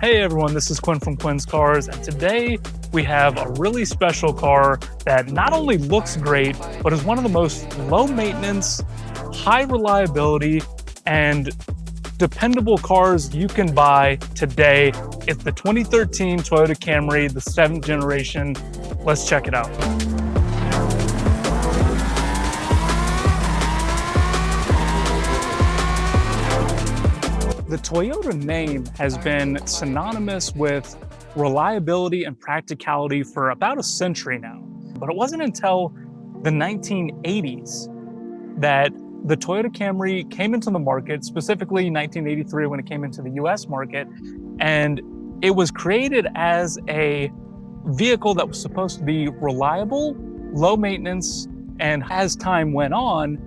Hey everyone, this is Quinn from Quinn's Cars, and today we have a really special car that not only looks great, but is one of the most low maintenance, high reliability, and dependable cars you can buy today. It's the 2013 Toyota Camry, the 7th generation. Let's check it out. The Toyota name has been synonymous with reliability and practicality for about a century now. But it wasn't until the 1980s that the Toyota Camry came into the market, specifically 1983 when it came into the US market, and it was created as a vehicle that was supposed to be reliable, low maintenance, and as time went on,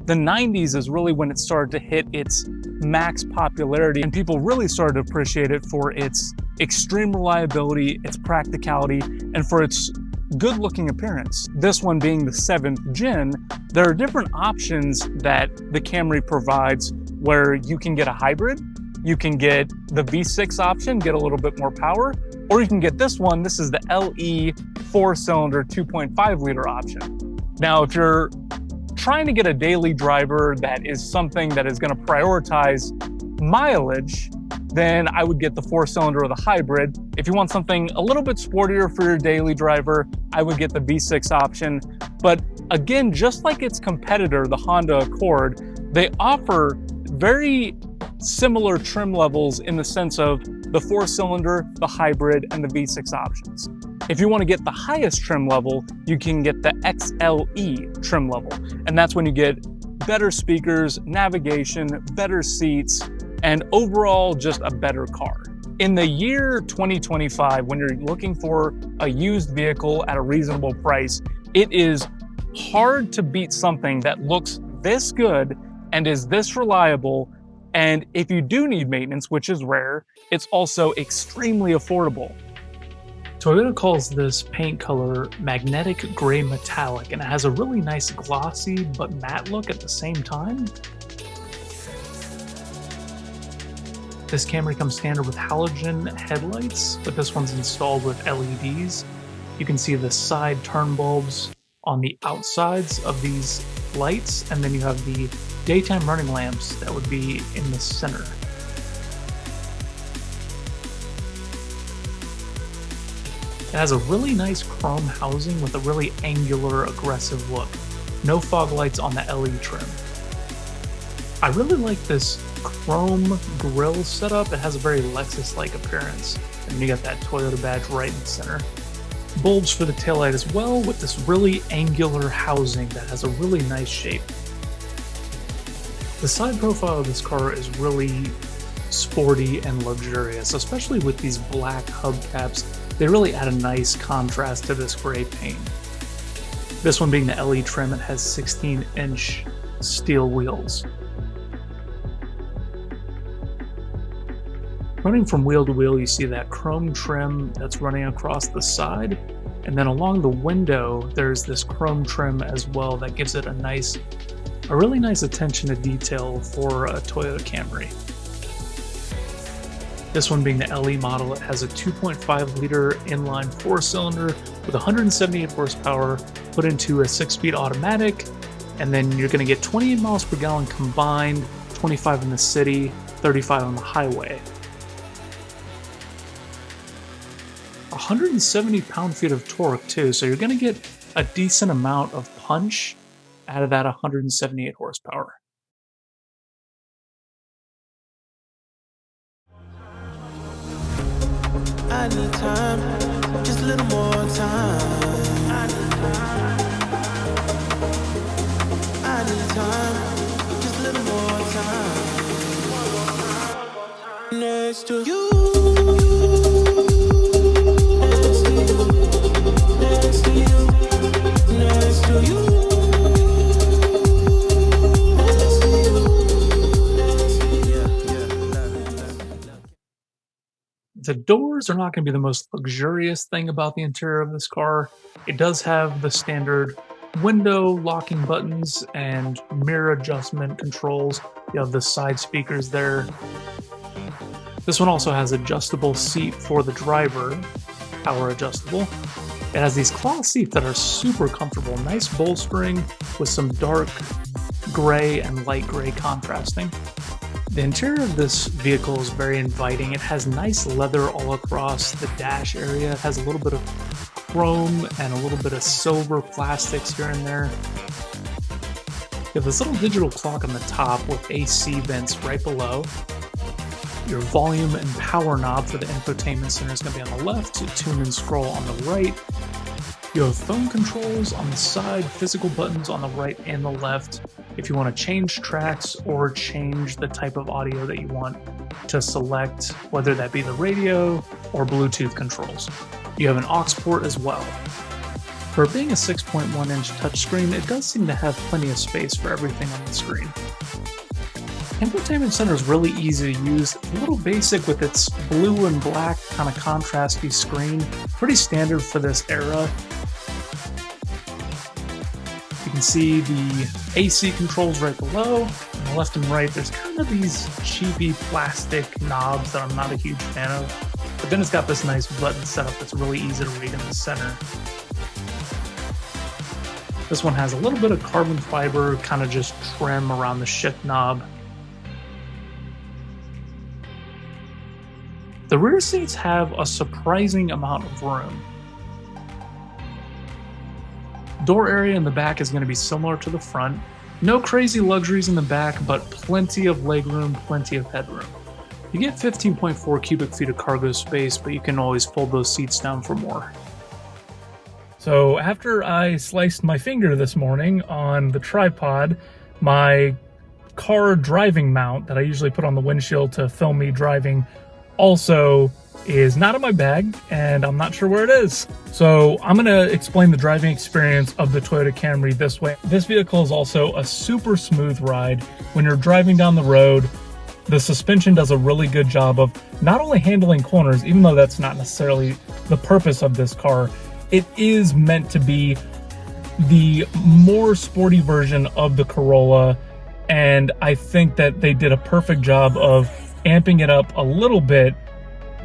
the 90s is really when it started to hit its max popularity, and people really started to appreciate it for its extreme reliability, its practicality, and for its good-looking appearance. This one being the 7th gen, there are different options that the Camry provides where you can get a hybrid, you can get the V6 option, get a little bit more power, or you can get this one. This is the LE 4-cylinder 2.5 liter option. Now, if you're trying to get a daily driver that is something that is going to prioritize mileage, then I would get the 4-cylinder or the hybrid. If you want something a little bit sportier for your daily driver, I would get the V6 option. But again, just like its competitor, the Honda Accord, they offer very similar trim levels in the sense of the 4-cylinder, the hybrid, and the V6 options. If you want to get the highest trim level, you can get the XLE trim level. And that's when you get better speakers, navigation, better seats, and overall just a better car. In the year 2025, when you're looking for a used vehicle at a reasonable price, it is hard to beat something that looks this good and is this reliable. And if you do need maintenance, which is rare, it's also extremely affordable. Toyota calls this paint color magnetic gray metallic, and it has a really nice glossy but matte look at the same time. This Camry comes standard with halogen headlights, but this one's installed with LEDs. You can see the side turn bulbs on the outsides of these lights, and then you have the daytime running lamps that would be in the center. It has a really nice chrome housing with a really angular, aggressive look. No fog lights on the LE trim. I really like this chrome grille setup. It has a very Lexus-like appearance. And you got that Toyota badge right in the center. Bulbs for the taillight as well, with this really angular housing that has a really nice shape. The side profile of this car is really sporty and luxurious, especially with these black hubcaps. They really add a nice contrast to this gray paint. This one being the LE trim, it has 16-inch steel wheels. Running from wheel to wheel, you see that chrome trim that's running across the side, and then along the window, there's this chrome trim as well that gives it a really nice attention to detail for a Toyota Camry. This one being the LE model, it has a 2.5 liter inline 4-cylinder with 178 horsepower put into a 6-speed automatic, and then you're going to get 28 miles per gallon combined, 25 in the city, 35 on the highway. 170 pound-feet of torque too, so you're going to get a decent amount of punch out of that 178 horsepower. I need time, just a little more time. I need time, just a little more time. Next to you. Next to you. Next to you. The doors are not going to be the most luxurious thing about the interior of this car. It does have the standard window locking buttons and mirror adjustment controls. You have the side speakers there. This one also has adjustable seat for the driver, power adjustable. It has these cloth seats that are super comfortable, nice bolstering with some dark gray and light gray contrasting. The interior of this vehicle is very inviting. It has nice leather all across the dash area. It has a little bit of chrome and a little bit of silver plastics here and there. You have this little digital clock on the top with AC vents right below. Your volume and power knob for the infotainment center is going to be on the left, tune and scroll on the right. You have phone controls on the side, physical buttons on the right and the left if you want to change tracks or change the type of audio that you want to select, whether that be the radio or Bluetooth controls. You have an aux port as well. For it being a 6.1-inch touchscreen, it does seem to have plenty of space for everything on the screen. Infotainment Center is really easy to use, a little basic with its blue and black kind of contrasty screen, pretty standard for this era. You can see the AC controls right below. On the left and right, there's kind of these cheapy plastic knobs that I'm not a huge fan of. But then it's got this nice button setup that's really easy to read in the center. This one has a little bit of carbon fiber kind of just trim around the shift knob. The rear seats have a surprising amount of room. Door area in the back is going to be similar to the front. No crazy luxuries in the back, but plenty of legroom, plenty of headroom. You get 15.4 cubic feet of cargo space, but you can always fold those seats down for more. So after I sliced my finger this morning on the tripod, my car driving mount that I usually put on the windshield to film me driving also is not in my bag, and I'm not sure where it is. So I'm gonna explain the driving experience of the Toyota Camry this way. This vehicle is also a super smooth ride. When you're driving down the road, the suspension does a really good job of not only handling corners, even though that's not necessarily the purpose of this car, it is meant to be the more sporty version of the Corolla, and I think that they did a perfect job of amping it up a little bit,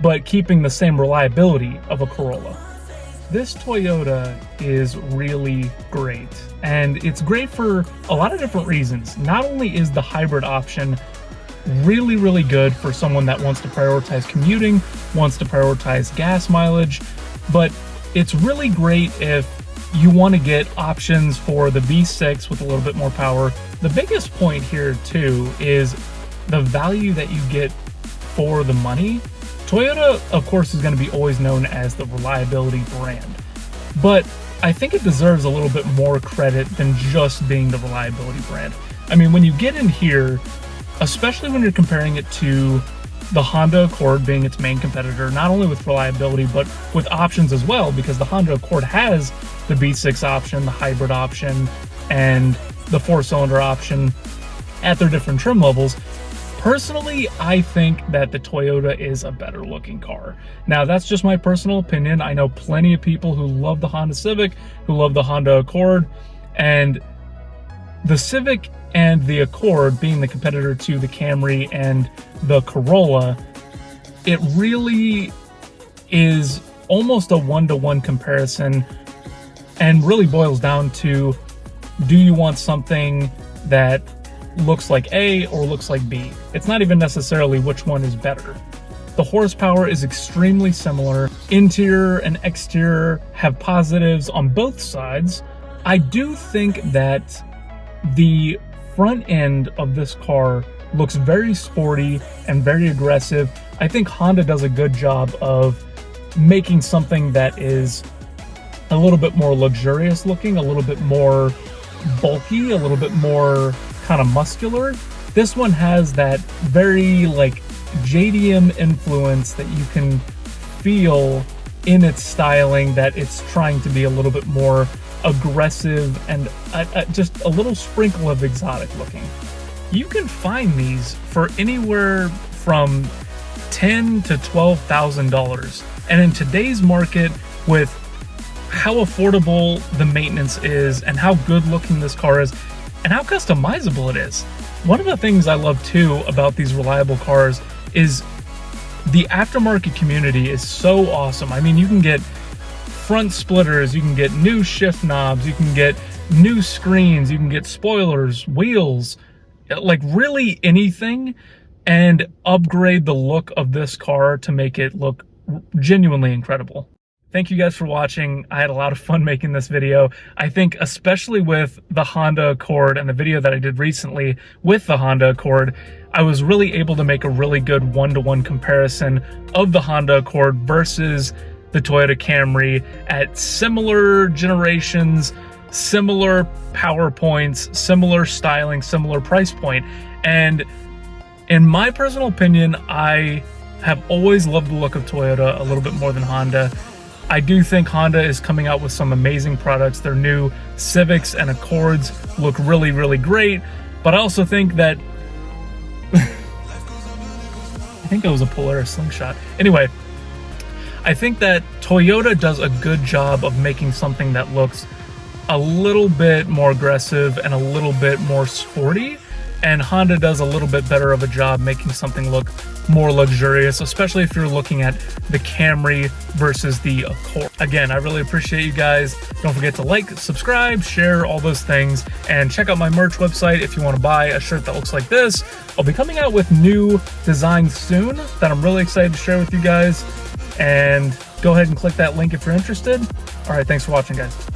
but keeping the same reliability of a Corolla. This Toyota is really great, and it's great for a lot of different reasons. Not only is the hybrid option really, really good for someone that wants to prioritize commuting, wants to prioritize gas mileage, but it's really great if you want to get options for the V6 with a little bit more power. The biggest point here too is the value that you get for the money. Toyota, of course, is going to be always known as the reliability brand, but I think it deserves a little bit more credit than just being the reliability brand. I mean, when you get in here, especially when you're comparing it to the Honda Accord being its main competitor, not only with reliability, but with options as well, because the Honda Accord has the V6 option, the hybrid option, and the 4-cylinder option at their different trim levels. Personally, I think that the Toyota is a better looking car. Now, that's just my personal opinion. I know plenty of people who love the Honda Civic, who love the Honda Accord, and the Civic and the Accord being the competitor to the Camry and the Corolla, it really is almost a one-to-one comparison and really boils down to, do you want something that looks like A or looks like B? It's not even necessarily which one is better. The horsepower is extremely similar. Interior and exterior have positives on both sides. I do think that the front end of this car looks very sporty and very aggressive. I think Honda does a good job of making something that is a little bit more luxurious looking, a little bit more bulky, a little bit more kind of muscular. This one has that very like JDM influence that you can feel in its styling, that it's trying to be a little bit more aggressive and just a little sprinkle of exotic looking. You can find these for anywhere from $10,000 to $12,000, and in today's market, with how affordable the maintenance is and how good looking this car is and how customizable it is. One of the things I love too about these reliable cars is the aftermarket community is so awesome. I mean, you can get front splitters, you can get new shift knobs, you can get new screens, you can get spoilers, wheels, like really anything, and upgrade the look of this car to make it look genuinely incredible. Thank you guys for watching. I had a lot of fun making this video. I think especially with the Honda Accord and the video that I did recently with the Honda Accord, I was really able to make a really good one-to-one comparison of the Honda Accord versus the Toyota Camry at similar generations, similar power points, similar styling, similar price point. And in my personal opinion, I have always loved the look of Toyota a little bit more than Honda. I do think Honda is coming out with some amazing products. Their new Civics and Accords look really, really great. But I also think that I think that was a Polaris slingshot. Anyway, I think that Toyota does a good job of making something that looks a little bit more aggressive and a little bit more sporty, and Honda does a little bit better of a job making something look more luxurious, especially if you're looking at the Camry versus the Accord. Again, I really appreciate you guys. Don't forget to like, subscribe, share, all those things, and check out my merch website if you want to buy a shirt that looks like this. I'll be coming out with new designs soon that I'm really excited to share with you guys, and go ahead and click that link if you're interested. All right, thanks for watching, guys.